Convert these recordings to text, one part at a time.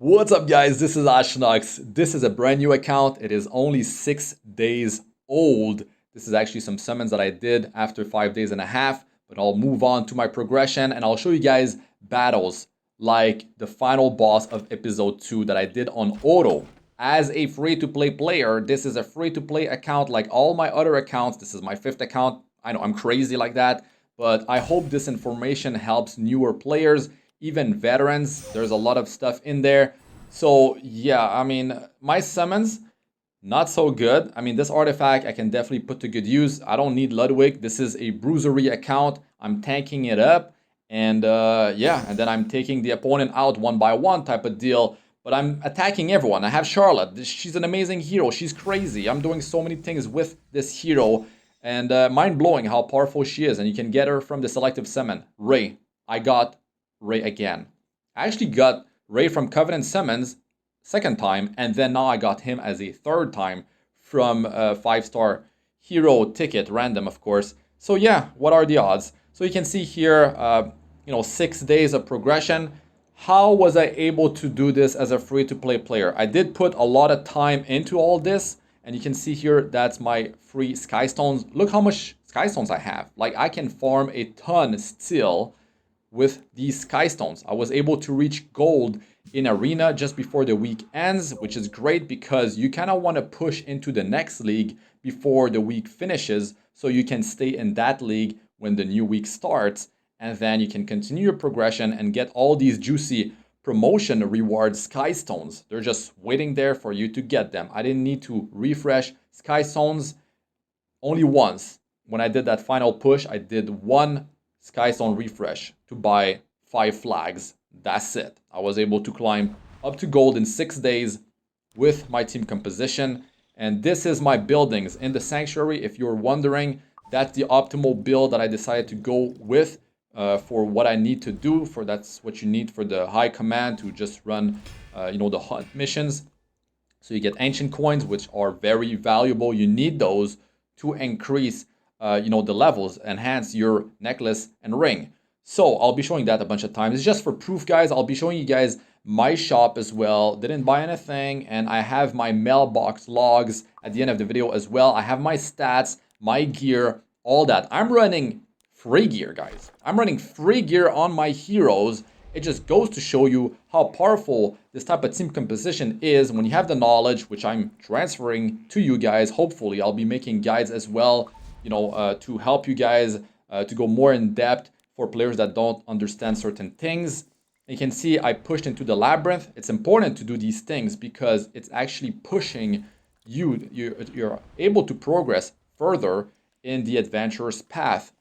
What's up, guys? This is Astranox. This is a brand new account. It is only 6 days old. This is actually some summons that I did after 5 days and a half, but I'll move on to my progression and I'll show you guys battles like the final boss of episode 2 that I did on auto. As a free-to-play player, this is a free-to-play account like all my other accounts. This is my 5th account. I know I'm crazy like that, but I hope this information helps newer players, even veterans. There's a lot of stuff in there. So yeah, I mean, my summons, not so good. I mean, this artifact I can definitely put to good use. I don't need Ludwig. This is a bruisery account. I'm tanking it up. And yeah, and then I'm taking the opponent out one by one type of deal. But I'm attacking everyone. I have Charlotte. She's an amazing hero. She's crazy. I'm doing so many things with this hero. And mind-blowing how powerful she is. And you can get her from the selective summon. Ray. I got Ray again. I actually got Ray from Covenant summons second time. And then now I got him as a third time from 5-star hero ticket. Random, of course. So yeah, what are the odds? So you can see here, 6 days of progression. How was I able to do this as a free-to-play player? I did put a lot of time into all this. And you can see here, that's my free Sky Stones. Look how much Sky Stones I have. Like, I can farm a ton still with these Sky Stones. I was able to reach gold in Arena just before the week ends, which is great because you kind of want to push into the next league before the week finishes so you can stay in that league when the new week starts. And then you can continue your progression and get all these juicy promotion reward Sky Stones. They're just waiting there for you to get them. I didn't need to refresh Sky Stones only once. When I did that final push, I did one Sky Stone refresh to buy 5 flags. That's it. I was able to climb up to gold in 6 days with my team composition. And this is my buildings in the Sanctuary. If you're wondering, that's the optimal build that I decided to go with. For what I need to do, that's what you need for the high command to just run, the hunt missions. So you get ancient coins, which are very valuable. You need those to increase, the levels, enhance your necklace and ring. So I'll be showing that a bunch of times. It's just for proof, guys. I'll be showing you guys my shop as well. Didn't buy anything, and I have my mailbox logs at the end of the video as well. I have my stats, my gear, all that. I'm running free gear, guys. I'm running free gear on my heroes. It just goes to show you how powerful this type of team composition is when you have the knowledge, which I'm transferring to you guys. Hopefully, I'll be making guides as well, to help you guys to go more in depth for players that don't understand certain things. You can see I pushed into the labyrinth. It's important to do these things because it's actually pushing you. You're able to progress further in the adventurer's path.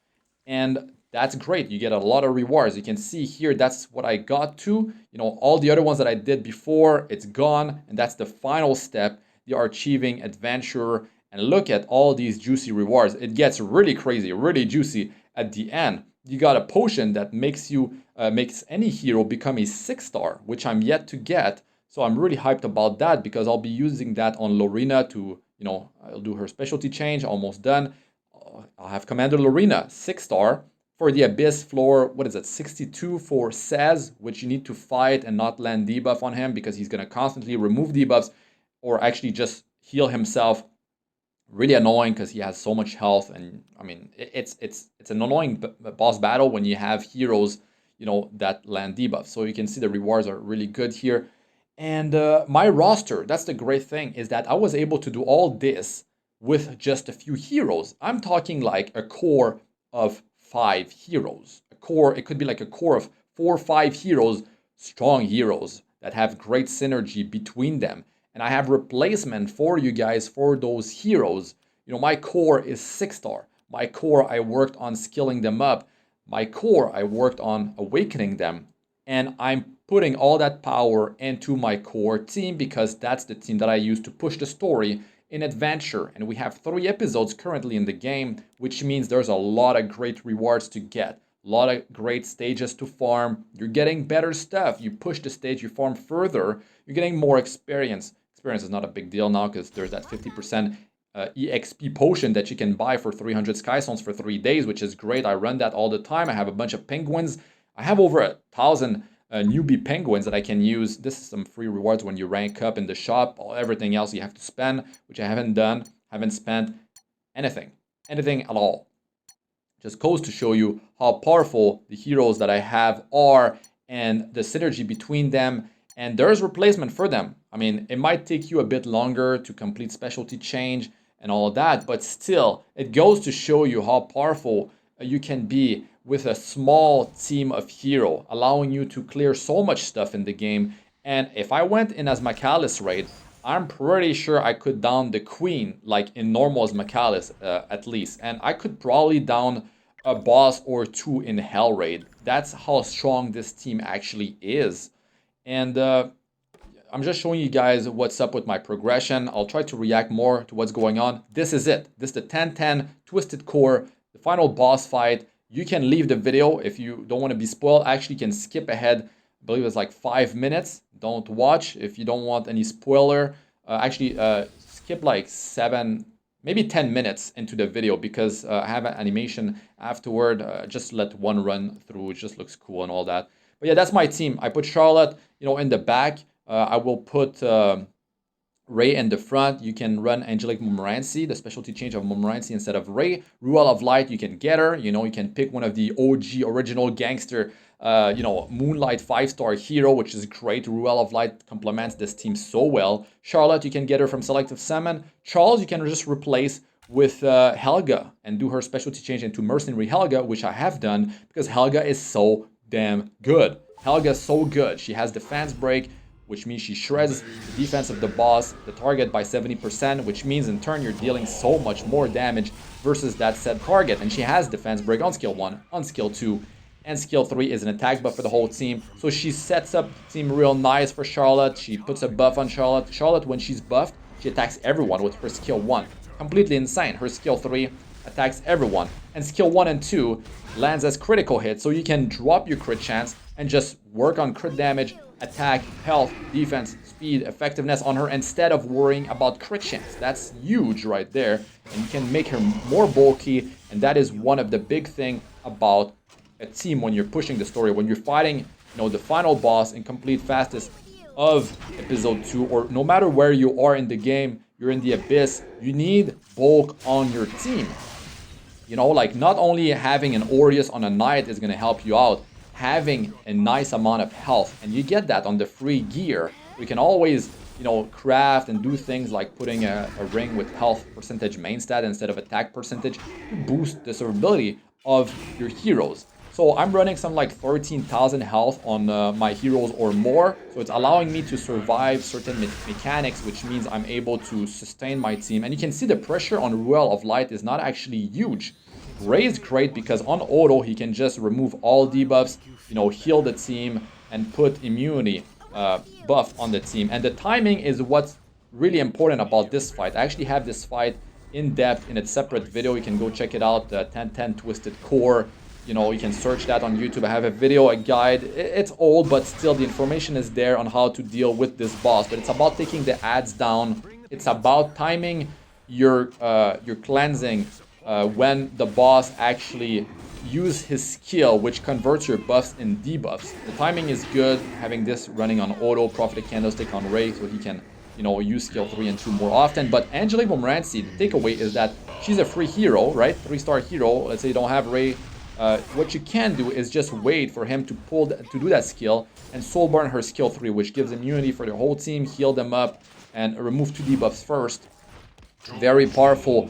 And that's great. You get a lot of rewards. You can see here, that's what I got to. All the other ones that I did before, it's gone. And that's the final step. They are achieving adventure. And look at all these juicy rewards. It gets really crazy, really juicy at the end. You got a potion that makes any hero become a 6-star, which I'm yet to get. So I'm really hyped about that because I'll be using that on Lorena to, I'll do her specialty change, almost done. I'll have Commander Lorena, 6-star. For the Abyss floor, what is it, 62 for Saz, which you need to fight and not land debuff on him because he's going to constantly remove debuffs or actually just heal himself. Really annoying because he has so much health. And I mean, it's an annoying boss battle when you have heroes, that land debuffs. So you can see the rewards are really good here. And my roster, that's the great thing, is that I was able to do all this with just a few heroes. I'm talking like a core of 5 heroes. It could be like a core of 4 or 5 heroes, strong heroes that have great synergy between them. And I have replacement for you guys for those heroes. My core is 6-star. My core, I worked on skilling them up. My core, I worked on awakening them. And I'm putting all that power into my core team because that's the team that I use to push the story in adventure. And we have 3 episodes currently in the game, which means there's a lot of great rewards to get. A lot of great stages to farm. You're getting better stuff. You push the stage, you farm further. You're getting more experience. Experience is not a big deal now because there's that 50% EXP potion that you can buy for 300 Sky Stones for 3 days, which is great. I run that all the time. I have a bunch of penguins. I have over 1,000 newbie penguins that I can use. This is some free rewards when you rank up in the shop. Everything else you have to spend, which I haven't done. Haven't spent anything at all. Just goes to show you how powerful the heroes that I have are and the synergy between them. And there's replacement for them. I mean, it might take you a bit longer to complete specialty change and all of that, but still, it goes to show you how powerful you can be with a small team of hero, allowing you to clear so much stuff in the game. And if I went in as Macallis raid, I'm pretty sure I could down the queen, like in normal as Macallis, at least. And I could probably down a boss or two in Hell raid. That's how strong this team actually is. And I'm just showing you guys what's up with my progression. I'll try to react more to what's going on. This is it. This is the 10-10 Twisted Core, the final boss fight. You can leave the video if you don't want to be spoiled. Actually, you can skip ahead. I believe it's like 5 minutes. Don't watch if you don't want any spoiler. Skip like 7, maybe 10 minutes into the video because I have an animation afterward. Just let one run through. It just looks cool and all that. But yeah, that's my team. I put Charlotte, in the back. I will put Ray in the front. You can run Angelic Montmorency, the specialty change of Montmorency instead of Ray. Ruel of Light, you can get her. You can pick one of the OG original gangster, Moonlight 5-star hero, which is great. Ruel of Light complements this team so well. Charlotte, you can get her from Selective Summon. Charles, you can just replace with Helga and do her specialty change into Mercenary Helga, which I have done because Helga is so damn good. Helga is so good. She has Defense Break, which means she shreds the defense of the boss, the target by 70%, which means in turn you're dealing so much more damage versus that said target. And she has Defense Break on skill 1, on skill 2, and skill 3 is an attack buff for the whole team. So she sets up the team real nice for Charlotte. She puts a buff on Charlotte. Charlotte, when she's buffed, she attacks everyone with her skill 1. Completely insane. Her skill 3 attacks everyone. And skill 1 and 2 lands as critical hits, so you can drop your crit chance and just work on crit damage, attack, health, defense, speed, effectiveness on her instead of worrying about crit chance. That's huge right there. And you can make her more bulky, and that is one of the big things about a team when you're pushing the story, when you're fighting, the final boss in complete fastest of episode 2, or no matter where you are in the game, you're in the abyss, you need bulk on your team. Like not only having an Aureus on a knight is going to help you out, having a nice amount of health, and you get that on the free gear. You can always, craft and do things like putting a ring with health percentage main stat instead of attack percentage to boost the survivability of your heroes. So I'm running some like 13,000 health on my heroes or more. So it's allowing me to survive certain mechanics, which means I'm able to sustain my team. And you can see the pressure on Ruel of Light is not actually huge. Ray is great because on auto, he can just remove all debuffs, heal the team, and put immunity buff on the team. And the timing is what's really important about this fight. I actually have this fight in depth in a separate video. You can go check it out, 10-10 Twisted Core. You can search that on YouTube. I have a video, a guide. It's old, but still the information is there on how to deal with this boss. But it's about taking the ads down. It's about timing your cleansing when the boss actually use his skill, which converts your buffs in debuffs. The timing is good, having this running on auto, Prophetic Candlestick on Ray, so he can, use skill 3 and 2 more often. But Angelic Montmorency, the takeaway is that she's a free hero, right? 3-star hero. Let's say you don't have Ray. What you can do is just wait for him to do that skill and soul burn her skill 3, which gives immunity for the whole team, heal them up, and remove 2 debuffs first. Very powerful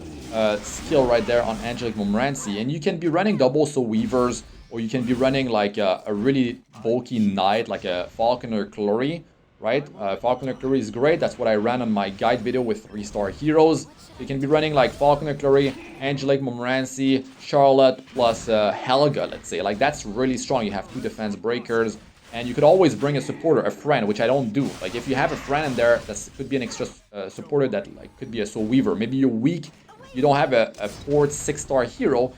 skill right there on Angelic Montmorency. And you can be running double so Weavers, or you can be running like a really bulky knight, like a Falconer Glory, right? Falconer Glory is great. That's what I ran on my guide video with 3-star heroes. You can be running like Falconer Glory, Angelic Montmorency, Charlotte, plus Helga, let's say. Like, that's really strong. You have 2 defense breakers. And you could always bring a supporter, a friend, which I don't do. Like, if you have a friend in there, that could be an extra supporter that like could be a Soul Weaver. Maybe you're weak, you don't have a 4th, 6-star hero.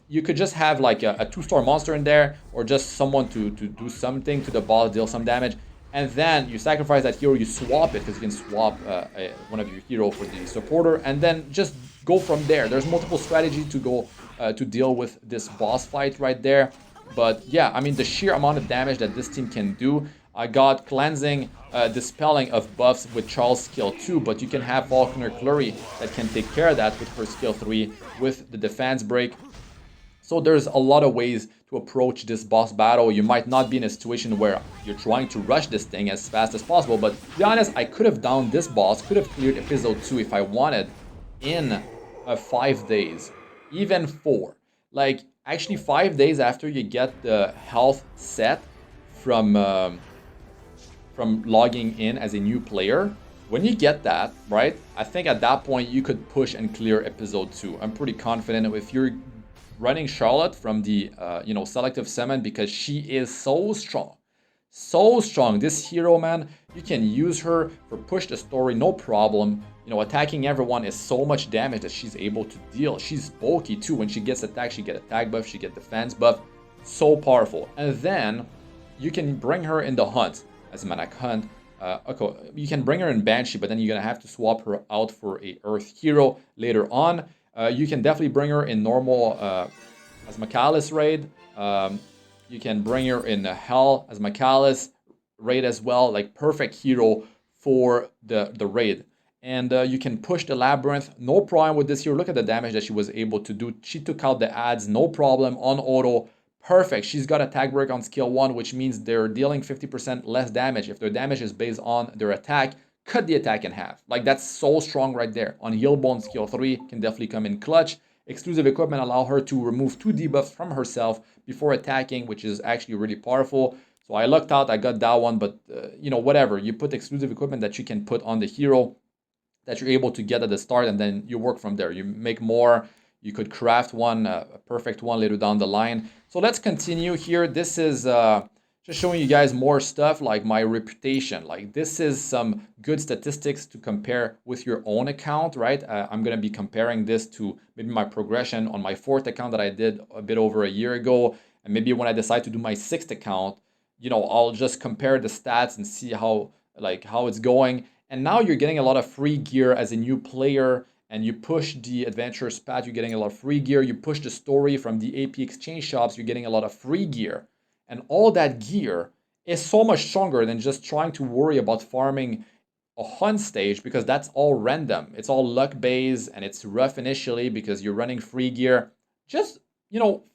You could just have like a 2-star monster in there, or just someone to do something to the boss, deal some damage. And then you sacrifice that hero, you swap it, because you can swap one of your hero for the supporter, and then just go from there. There's multiple strategies to go to deal with this boss fight right there. But yeah, I mean, the sheer amount of damage that this team can do. I got Cleansing, Dispelling of buffs with Charles' skill 2, but you can have Falconer Flurry that can take care of that with her skill 3, with the defense break. So there's a lot of ways to approach this boss battle. You might not be in a situation where you're trying to rush this thing as fast as possible, but to be honest, I could have downed this boss, could have cleared episode 2 if I wanted in 5 days, even 4. Like, actually 5 days after you get the health set from logging in as a new player, when you get that, right, I think at that point you could push and clear episode 2. I'm pretty confident if you're running Charlotte from the selective summon, because she is so strong. So strong. This hero, man, you can use her for push the story, no problem. You know, attacking everyone is so much damage that she's able to deal. She's bulky too. When she gets attacked, she get attack buff, she get defense buff. So powerful. And then you can bring her in the hunt as Manak Hunt. Okay, you can bring her in Banshee, but then you're gonna have to swap her out for a Earth hero later on. You can definitely bring her in normal as Macallis raid. You can bring her in Hell as Macallis raid as well. Like, perfect hero for the raid. And you can push the Labyrinth, no problem with this hero. Look at the damage that she was able to do. She took out the ads, no problem, on auto. Perfect. She's got attack break on skill 1, which means they're dealing 50% less damage. If their damage is based on their attack, cut the attack in half. Like, that's so strong right there. On Healbone skill 3, can definitely come in clutch. Exclusive equipment allow her to remove 2 debuffs from herself before attacking, which is actually really powerful. So I lucked out, I got that one, but whatever. You put exclusive equipment that you can put on the hero that you're able to get at the start, and then you work from there. You make more. You could craft one, a perfect one later down the line. So let's continue here. This is just showing you guys more stuff like my reputation. Like, this is some good statistics to compare with your own account, right? I'm going to be comparing this to maybe my progression on my 4th account that I did a bit over a year ago. And maybe when I decide to do my 6th account, I'll just compare the stats and see how it's going. And now you're getting a lot of free gear as a new player, and you push the adventurer's path, you're getting a lot of free gear. You push the story from the AP exchange shops, you're getting a lot of free gear. And all that gear is so much stronger than just trying to worry about farming a hunt stage, because that's all random. It's all luck based, and it's rough initially because you're running free gear. Just,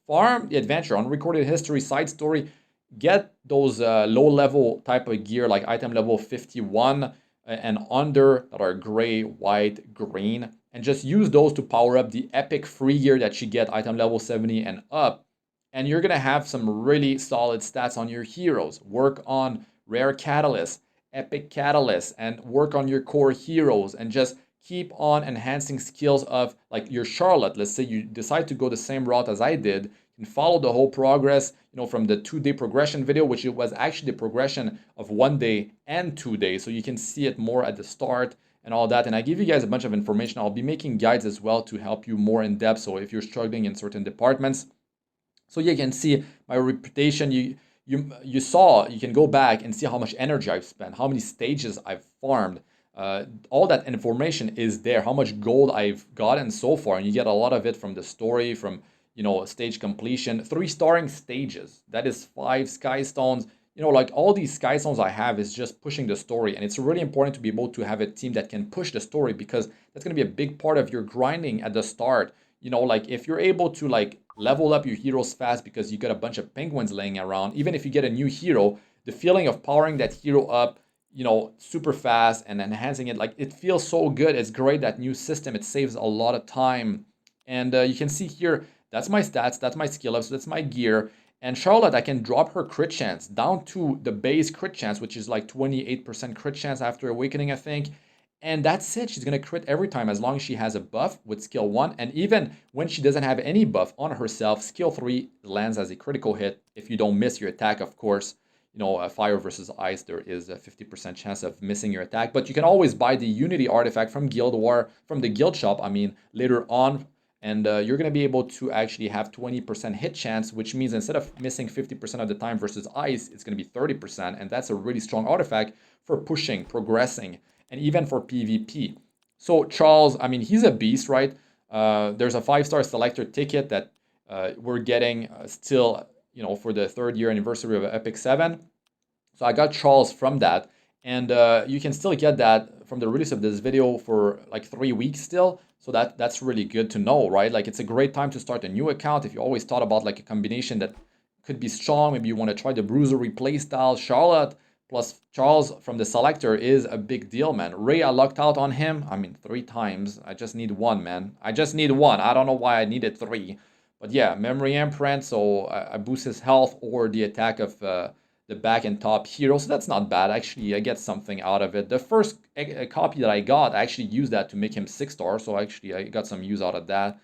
farm the adventure, unrecorded history, side story. Get those low level type of gear, like item level 51 and under, that are gray, white, green, and just use those to power up the epic free gear that you get item level 70 and up. And you're gonna have some really solid stats on your heroes. Work on rare catalysts, epic catalysts, and work on your core heroes, and just keep on enhancing skills of, like, your Charlotte. Let's say you decide to go the same route as I did. You can follow the whole progress, from the 2-day progression video, which it was actually the progression of 1 day and 2 days. So you can see it more at the start and all that. And I give you guys a bunch of information. I'll be making guides as well to help you more in depth. So if you're struggling in certain departments, so you can see my reputation. You saw, you can go back and see how much energy I've spent, how many stages I've farmed. All that information is there, how much gold I've gotten so far, and you get a lot of it from the story, from stage completion, 3-starring stages. That is 5 sky stones. Like, all these sky stones I have is just pushing the story, and it's really important to be able to have a team that can push the story, because that's going to be a big part of your grinding at the start. Like, if you're able to level up your heroes fast because you got a bunch of penguins laying around, even if you get a new hero, the feeling of powering that hero up, super fast and enhancing it, it feels so good. It's great, that new system. It saves a lot of time. And you can see here, that's my stats, that's my skill ups, that's my gear. And Charlotte, I can drop her crit chance down to the base crit chance, which is like 28% crit chance after awakening, I think. And that's it. She's going to crit every time as long as she has a buff with skill 1. And even when she doesn't have any buff on herself, skill 3 lands as a critical hit. If you don't miss your attack, of course. Fire versus ice, there is a 50% chance of missing your attack. But you can always buy the Unity artifact from from the guild shop, later on. And you're going to be able to actually have 20% hit chance, which means instead of missing 50% of the time versus ice, it's going to be 30%. And that's a really strong artifact for pushing, progressing, and even for PvP. So Charles, he's a beast, right? There's a 5-star selector ticket that we're getting still, you know, for the 3rd year anniversary of Epic 7. So I got Charles from that. And you can still get that from the release of this video for like 3 weeks still. So that's really good to know, right? Like it's a great time to start a new account. If you always thought about like a combination that could be strong, maybe you want to try the Bruiser play style, Charlotte plus Charles from the selector is a big deal, man. Ray, I lucked out on him. I mean, 3 times. I just need 1, man. I just need 1. I don't know why I needed 3. But yeah, memory imprint, so I boost his health or the attack of the back and top hero, so that's not bad. Actually, I get something out of it. The first copy that I got, I actually used that to make him 6-star, so actually I got some use out of that.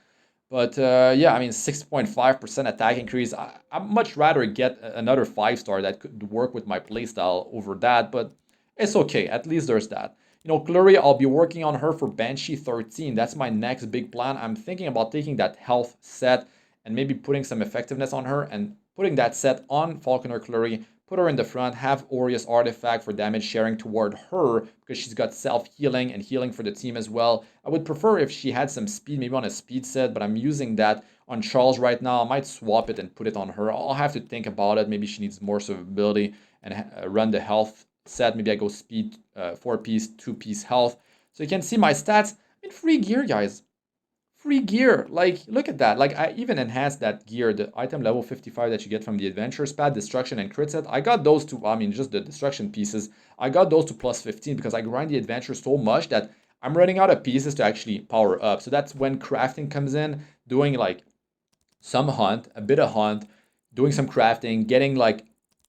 But yeah, I mean, 6.5% attack increase. I'd much rather get another 5-star that could work with my playstyle over that, but it's okay. At least there's that. You know, Chloe, I'll be working on her for Banshee 13. That's my next big plan. I'm thinking about taking that health set and maybe putting some effectiveness on her and putting that set on Falconer Chloe, put her in the front, have Aureus Artifact for damage sharing toward her because she's got self-healing and healing for the team as well. I would prefer if she had some speed, maybe on a speed set, but I'm using that on Charles right now. I might swap it and put it on her. I'll have to think about it. Maybe she needs more survivability and run the health set. Maybe I go speed, 4-piece, 2-piece health. So you can see my stats. I mean, free gear, guys. Free gear, like, look at that. Like, I even enhanced that gear, the item level 55 that you get from the Adventurer's Pad, Destruction and Crit Set. I got those to, I mean, just the Destruction pieces. I got those to plus 15 because I grind the Adventure so much that I'm running out of pieces to actually power up. So that's when crafting comes in, doing, like, some hunt, a bit of hunt, doing some crafting, getting, like,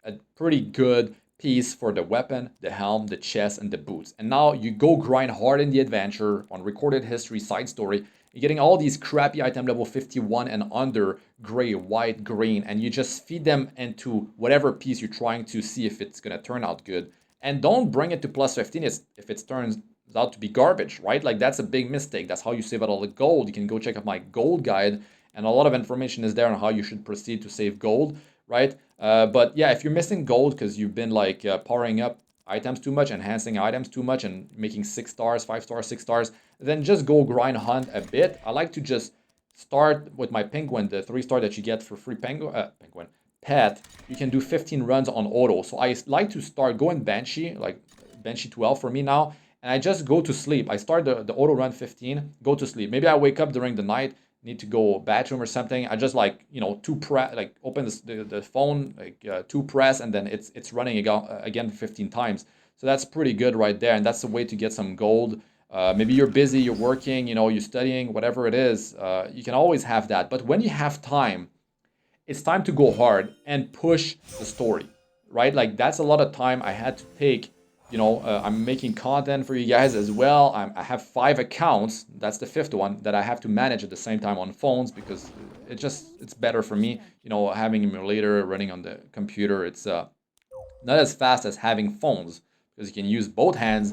a pretty good piece for the weapon, the helm, the chest, and the boots. And now you go grind hard in the adventure on recorded history, side story. You're getting all these crappy item level 51 and under, gray, white, green, and you just feed them into whatever piece you're trying to see if it's going to turn out good. And don't bring it to plus 15 if it turns out to be garbage, right? Like, that's a big mistake. That's how you save out all the gold. You can go check out my gold guide, and a lot of information is there on how you should proceed to save gold, right? But yeah, if you're missing gold because you've been like powering up items too much, enhancing items too much, and making 6 stars, 5 stars, 6 stars, then just go grind hunt a bit. I like to just start with my penguin, the 3-star that you get for free penguin pet. You can do 15 runs on auto. So I like to start going Banshee, like Banshee 12 for me now, and I just go to sleep. I start the auto run 15, go to sleep. Maybe I wake up during the night, need to go bathroom or something. I just, like, you know, like open the phone, like 2 press, and then it's running again 15 times. So that's pretty good right there, and that's the way to get some gold. Maybe you're busy, you're working, you know, you're studying, whatever it is. You can always have that. But when you have time, it's time to go hard and push the story, right? Like, that's a lot of time I had to take. You know, I'm making content for you guys as well. I have 5 accounts. That's the 5th one that I have to manage at the same time on phones because it's better for me. You know, having emulator running on the computer, it's not as fast as having phones because you can use both hands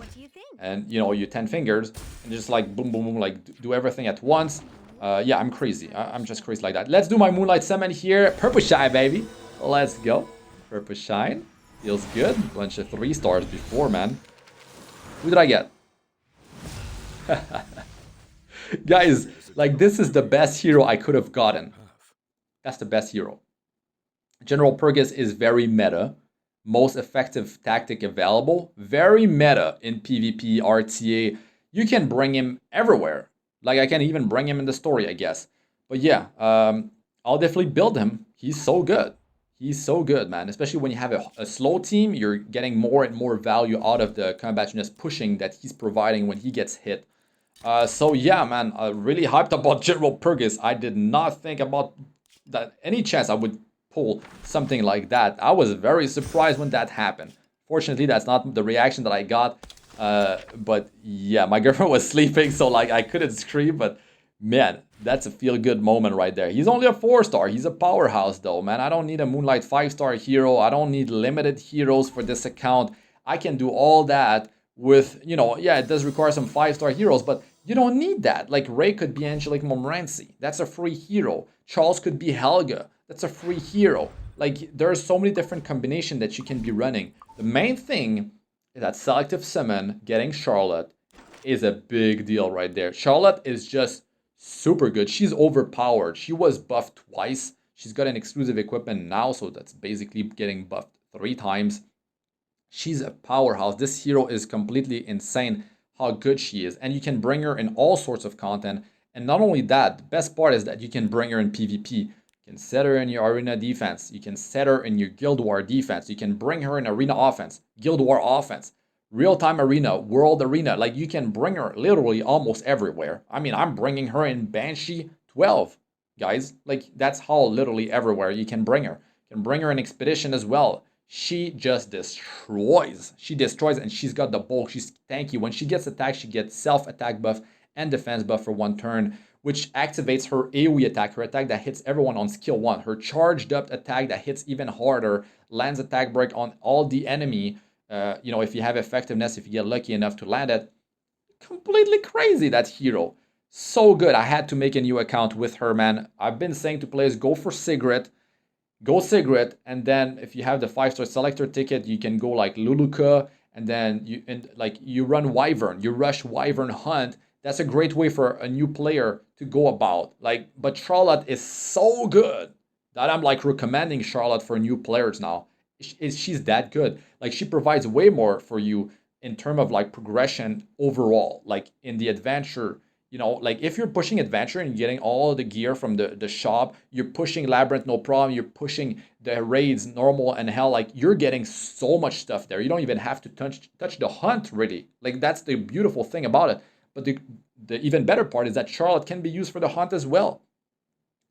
and, you know, your 10 fingers and just like boom, boom, boom, like do everything at once. Yeah, I'm crazy. I'm just crazy like that. Let's do my Moonlight summon here. Purple Shine, baby. Let's go. Purple Shine. Feels good. Bunch of 3 stars before, man. Who did I get? Guys, like, this is the best hero I could have gotten. That's the best hero. General Purgus is very meta. Most effective tactic available. Very meta in PvP, RTA. You can bring him everywhere. Like, I can even bring him in the story, I guess. But yeah, I'll definitely build him. He's so good. He's so good, man. Especially when you have a slow team, you're getting more and more value out of the combat units pushing that he's providing when he gets hit. So yeah, man, really hyped about General Purgus. I did not think about that any chance I would pull something like that. I was very surprised when that happened. Fortunately, that's not the reaction that I got. But yeah, my girlfriend was sleeping, so like I couldn't scream, but man, that's a feel-good moment right there. He's only a 4-star. He's a powerhouse, though, man. I don't need a Moonlight 5-star hero. I don't need limited heroes for this account. I can do all that with, you know, yeah, it does require some 5-star heroes, but you don't need that. Like, Ray could be Angelic Montmorency. That's a free hero. Charles could be Helga. That's a free hero. Like, there are so many different combinations that you can be running. The main thing is that Selective Summon, getting Charlotte, is a big deal right there. Charlotte is just super good. She's overpowered. She was buffed twice. She's got an exclusive equipment now, so that's basically getting buffed 3 times. She's a powerhouse. This hero is completely insane how good she is. And you can bring her in all sorts of content. And not only that, the best part is that you can bring her in PvP. You can set her in your arena defense. You can set her in your Guild War defense. You can bring her in arena offense, Guild War offense, real-time arena, world arena. Like, you can bring her literally almost everywhere. I mean, I'm bringing her in Banshee 12, guys. Like, that's how literally everywhere you can bring her. You can bring her in Expedition as well. She just destroys. She destroys, and she's got the bulk. She's tanky. When she gets attacked, she gets self-attack buff and defense buff for 1 turn, which activates her AoE attack, her attack that hits everyone on skill 1. Her charged up attack that hits even harder, lands attack break on all the enemy. You know, if you have effectiveness, if you get lucky enough to land it. Completely crazy, that hero. So good. I had to make a new account with her, man. I've been saying to players, go for Sigrid. Go Sigrid, and then if you have the 5-star selector ticket, you can go like Luluka, and then you run Wyvern, you rush Wyvern Hunt. That's a great way for a new player to go about. But Charlotte is so good that I'm like recommending Charlotte for new players now. She's that good. Like, she provides way more for you in terms of like progression overall. Like in the adventure, you know, like if you're pushing adventure and getting all the gear from the shop, you're pushing labyrinth, no problem. You're pushing the raids, normal and hell. Like, you're getting so much stuff there. You don't even have to touch the hunt, really. Like, that's the beautiful thing about it. But the even better part is that Charlotte can be used for the hunt as well.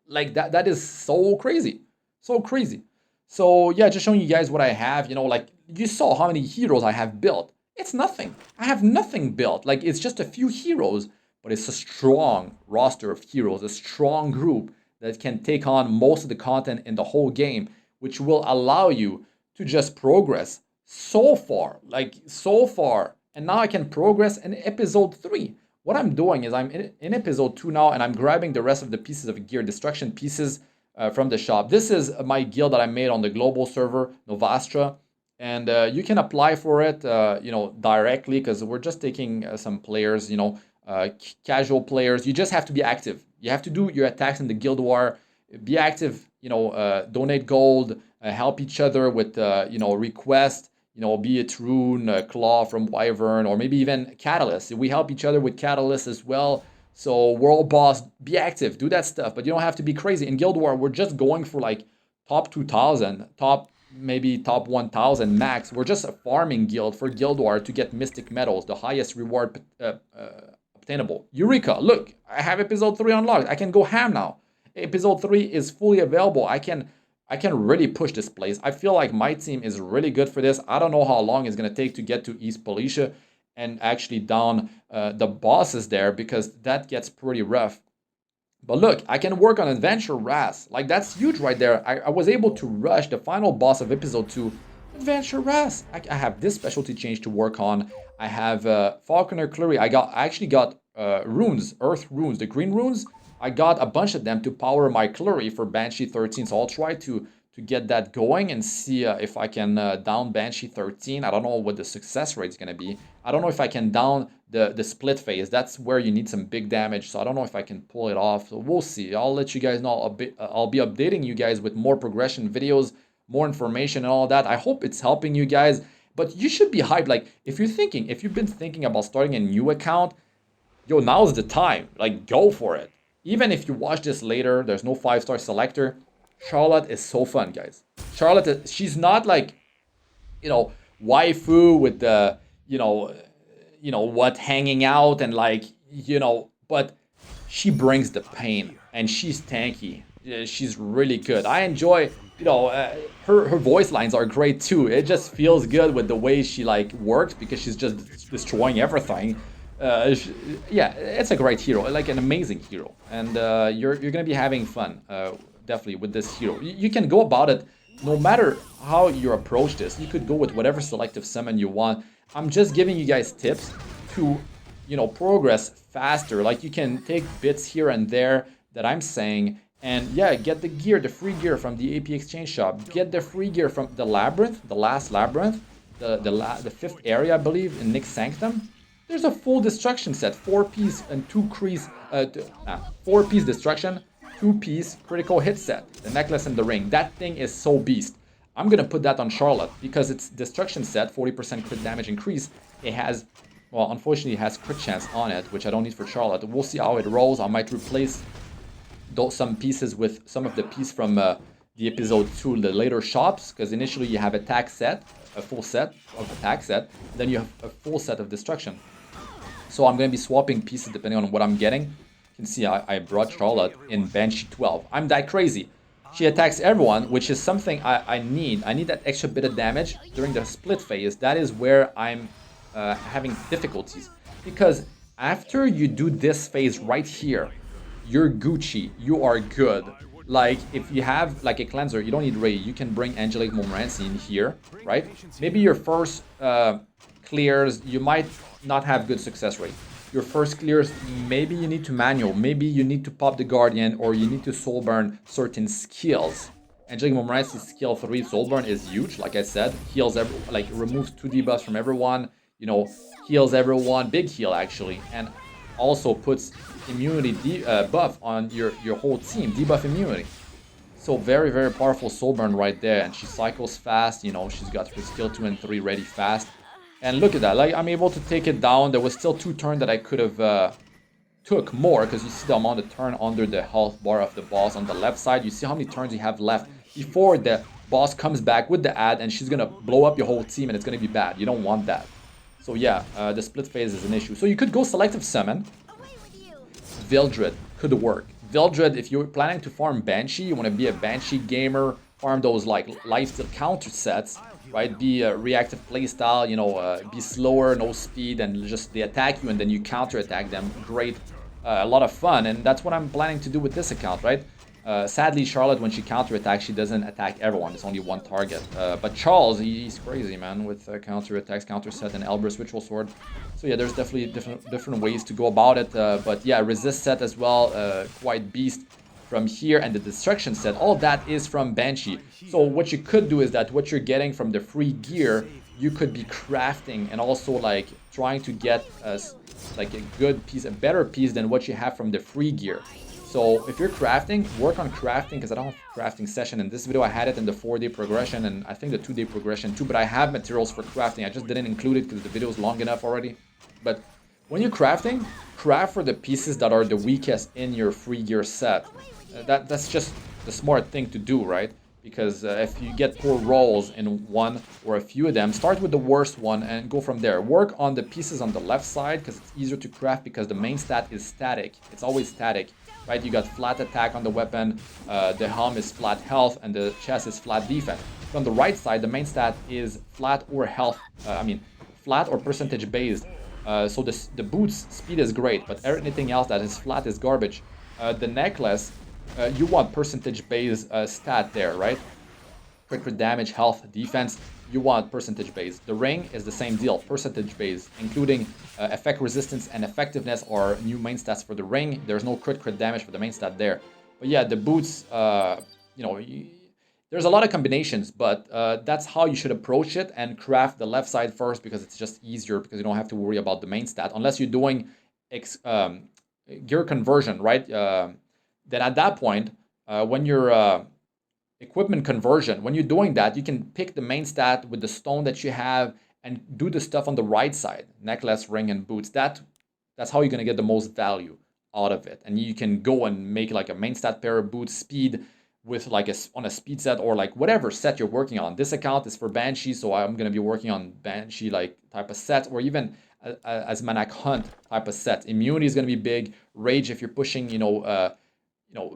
Like, that is so crazy. So crazy. So yeah, just showing you guys what I have. You know, like, you saw how many heroes I have built. It's nothing. I have nothing built. Like, it's just a few heroes. But it's a strong roster of heroes, a strong group that can take on most of the content in the whole game, which will allow you to just progress so far, like so far. And now I can progress in episode 3. What I'm doing is I'm in episode 2 now, and I'm grabbing the rest of the pieces of gear, destruction pieces from the shop. This is my guild that I made on the global server, Novastra. And you can apply for it, you know, directly, because we're just taking some players, you know, casual players. You just have to be active. You have to do your attacks in the Guild War. Be active, you know, donate gold, help each other with, you know, request, you know, be it Rune, Claw from Wyvern, or maybe even Catalyst. We help each other with Catalyst as well. So World Boss, be active, do that stuff, but you don't have to be crazy. In Guild War, we're just going for like top 2,000, maybe top 1,000 max. We're just a farming guild for Guild War to get Mystic Medals, the highest reward obtainable. Eureka! Look, I have episode 3 unlocked. I can go ham now. Episode 3 is fully available. I can really push this place. I feel like my team is really good for this. I don't know how long it's gonna take to get to East Policia and actually down the bosses there, because that gets pretty rough. But look, I can work on Adventure Ras. Like, that's huge right there. I was able to rush the final boss of episode 2, Adventure Ras. I have this specialty change to work on. I have Falconer Cleary. I actually got runes, earth runes, the green runes. I got a bunch of them to power my Cleary for Banshee 13. So I'll try to get that going and see if I can down Banshee 13. I don't know what the success rate is going to be. I don't know if I can down the split phase. That's where you need some big damage. So I don't know if I can pull it off. So we'll see. I'll let you guys know a bit. I'll be updating you guys with more progression videos, more information and all that. I hope it's helping you guys. But you should be hyped. Like, if you've been thinking about starting a new account, yo, now's the time. Like, go for it. Even if you watch this later, there's no 5-star selector. Charlotte is so fun, guys. Charlotte, she's not like, you know, waifu with the, you know what, hanging out and like, you know, but she brings the pain and she's tanky. She's really good. I enjoy, you know, her voice lines are great too. It just feels good with the way she like works, because she's just destroying everything. Yeah, it's a great hero, like an amazing hero, and you're gonna be having fun, definitely, with this hero. You can go about it no matter how you approach this. You could go with whatever selective summon you want. I'm just giving you guys tips to, you know, progress faster. Like, you can take bits here and there that I'm saying, and yeah, get the gear, the free gear from the AP Exchange Shop. Get the free gear from the Labyrinth, the last Labyrinth, the 5th area, I believe, in Nyx Sanctum. There's a full destruction set, 4-piece and 2 crease, 4-piece destruction, 2-piece critical hit set, the necklace and the ring. That thing is so beast. I'm gonna put that on Charlotte because it's destruction set, 40% crit damage increase. It has, well, unfortunately it has crit chance on it, which I don't need for Charlotte. We'll see how it rolls. I might replace some pieces with some of the piece from the episode 2, the later shops, because initially you have attack set, a full set of attack set, then you have a full set of destruction. So I'm going to be swapping pieces depending on what I'm getting. You can see I brought Charlotte in Banshee 12. I'm that crazy. She attacks everyone, which is something I need. I need that extra bit of damage during the split phase. That is where I'm having difficulties. Because after you do this phase right here, you're Gucci. You are good. Like, if you have, like, a cleanser, you don't need Ray. You can bring Angelic Montmorency in here, right? Maybe your first clears, you might not have good success rate. Your first clears, maybe you need to manual. Maybe you need to pop the Guardian, or you need to soul burn certain skills. Angelic Montmorency's skill 3 soul burn is huge, like I said. Heals, removes 2 debuffs from everyone. You know, heals everyone. Big heal, actually. And also puts immunity buff on your whole team, debuff immunity. So very, very powerful soul burn right there, and she cycles fast. You know, she's got her skill 2 and 3 ready fast. And look at that, like, I'm able to take it down. There was still 2 turns that I could have took more, because you see the amount of turn under the health bar of the boss on the left side. You see how many turns you have left before the boss comes back with the ad, and she's gonna blow up your whole team, and it's gonna be bad. You don't want that. So yeah, the split phase is an issue. So you could go selective summon. Vildred could work. Vildred, if you're planning to farm Banshee, you want to be a Banshee gamer, farm those like lifesteal counter sets, right? Be a reactive playstyle, you know, be slower, no speed, and just they attack you and then you counter attack them. Great, a lot of fun, and that's what I'm planning to do with this account, right? Sadly, Charlotte, when she counter attacks, she doesn't attack everyone. It's only one target. But Charles, he's crazy, man, with counter attacks, counter set, and Elbrus Ritual Sword. So yeah, there's definitely different ways to go about it. But yeah, resist set as well, quite beast from here, and the destruction set. All that is from Banshee. So what you could do is that what you're getting from the free gear, you could be crafting and also like trying to get like a good piece, a better piece than what you have from the free gear. So if you're crafting, work on crafting, because I don't have a crafting session in this video. I had it in the 4-day progression and I think the 2-day progression too, but I have materials for crafting. I just didn't include it because the video is long enough already. But when you're crafting, craft for the pieces that are the weakest in your free gear set. That's just the smart thing to do, right? Because if you get poor rolls in one or a few of them, start with the worst one and go from there. Work on the pieces on the left side because it's easier to craft because the main stat is static. It's always static, right? You got flat attack on the weapon, the helm is flat health, and the chest is flat defense. But on the right side, the main stat is flat or health, flat or percentage based. So the boots speed is great, but anything else that is flat is garbage. The necklace, you want percentage based stat there, right? Crit damage, health, defense, you want percentage based. The ring is the same deal, percentage based, including effect resistance and effectiveness are new main stats for the ring. There's no crit damage for the main stat there. But yeah, the boots, you know, there's a lot of combinations, but that's how you should approach it, and craft the left side first because it's just easier because you don't have to worry about the main stat unless you're doing gear conversion, right? Then at that point, when you're equipment conversion, when you're doing that, you can pick the main stat with the stone that you have and do the stuff on the right side, necklace, ring, and boots. That's how you're gonna get the most value out of it, and you can go and make like a main stat pair of boots, speed, with like on a speed set or like whatever set you're working on. This account is for Banshee, so I'm gonna be working on Banshee like type of set, or even as Manak Hunt type of set. Immunity is gonna be big. Rage, if you're pushing,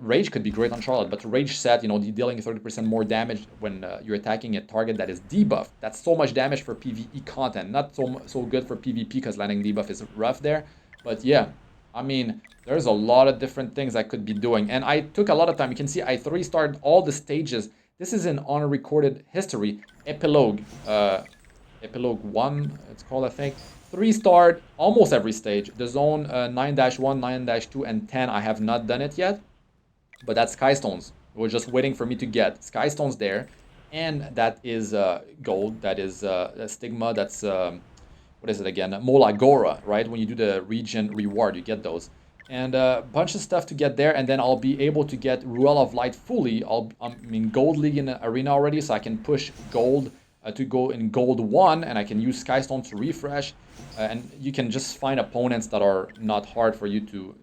Rage could be great on Charlotte, but Rage set, dealing 30% more damage when you're attacking a target that is debuffed. That's so much damage for PvE content, not so good for PvP because landing debuff is rough there. But yeah, I mean, there's a lot of different things I could be doing. And I took a lot of time. You can see I 3-starred all the stages. This is an unrecorded history. Epilogue. Epilogue 1, it's called, I think. 3-starred almost every stage. The zone 9-1, 9-2, and 10, I have not done it yet. But that's Skystones. We're just waiting for me to get Skystones there. And that is gold. That is Stigma. That's... what is it again? MolaGora, right? When you do the region reward, you get those. and a bunch of stuff to get there, and then I'll be able to get Ruel of Light fully. I'm in Gold League in the arena already, so I can push Gold to go in Gold 1, and I can use Skystone to refresh. And you can just find opponents that are not hard for you to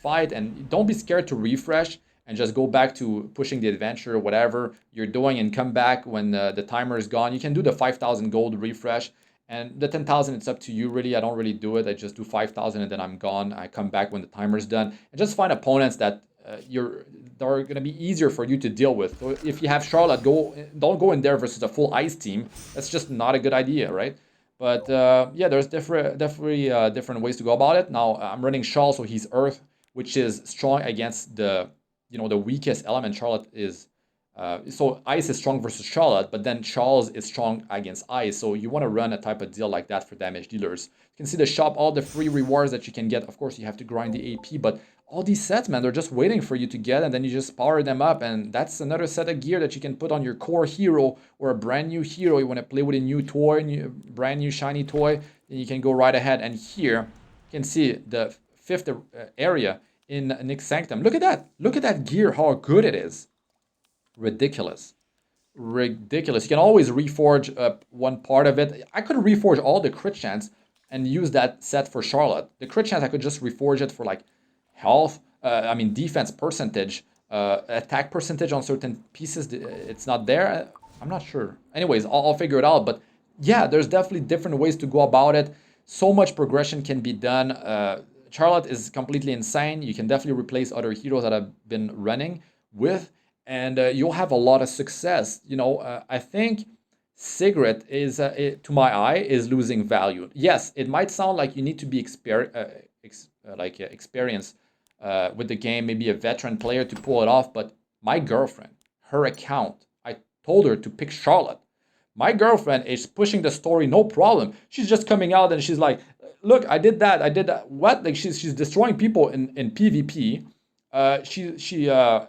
fight, and don't be scared to refresh and just go back to pushing the adventure or whatever you're doing and come back when the timer is gone. You can do the 5,000 gold refresh. And the 10,000, it's up to you, really. I don't really do it. I just do 5,000 and then I'm gone. I come back when the timer's done. And just find opponents that that are going to be easier for you to deal with. So if you have Charlotte, don't go in there versus a full ice team. That's just not a good idea, right? But yeah, there's definitely different ways to go about it. Now, I'm running Shaw, so he's Earth, which is strong against the weakest element. Charlotte is... so Ice is strong versus Charlotte, but then Charles is strong against Ice. So you want to run a type of deal like that for damage dealers. You can see the shop, all the free rewards that you can get. Of course, you have to grind the AP, but all these sets, man, they're just waiting for you to get, and then you just power them up. And that's another set of gear that you can put on your core hero or a brand new hero. You want to play with a new toy, brand new shiny toy, then you can go right ahead. And here you can see the 5th area in Nyx Sanctum. Look at that. Look at that gear, how good it is. Ridiculous. Ridiculous. You can always reforge one part of it. I could reforge all the crit chance and use that set for Charlotte. The crit chance, I could just reforge it for like health, defense percentage, attack percentage on certain pieces. It's not there. I'm not sure. Anyways, I'll figure it out. But yeah, there's definitely different ways to go about it. So much progression can be done. Charlotte is completely insane. You can definitely replace other heroes that I've been running with, and you'll have a lot of success. I think Sigrid is, to my eye, is losing value. Yes, it might sound like you need to be experienced with the game, maybe a veteran player to pull it off, but my girlfriend, her account, I told her to pick Charlotte. My girlfriend is pushing the story, no problem. She's just coming out and she's like, look, I did that. What? Like she's destroying people in PvP.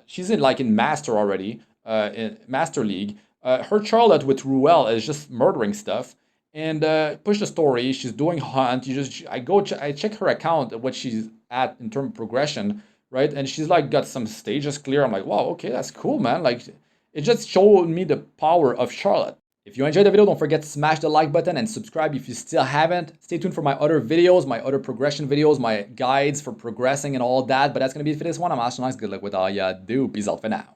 She's in Master already, in Master League. Her Charlotte with Ruel is just murdering stuff. And push the story. She's doing hunt. I check her account, what she's at in terms of progression, right? And she's like got some stages clear. I'm like, wow, okay, that's cool, man. Like, it just showed me the power of Charlotte. If you enjoyed the video, don't forget to smash the like button and subscribe if you still haven't. Stay tuned for my other videos, my other progression videos, my guides for progressing and all that. But that's going to be it for this one. I'm Astranox. Good luck with all ya do. Peace out for now.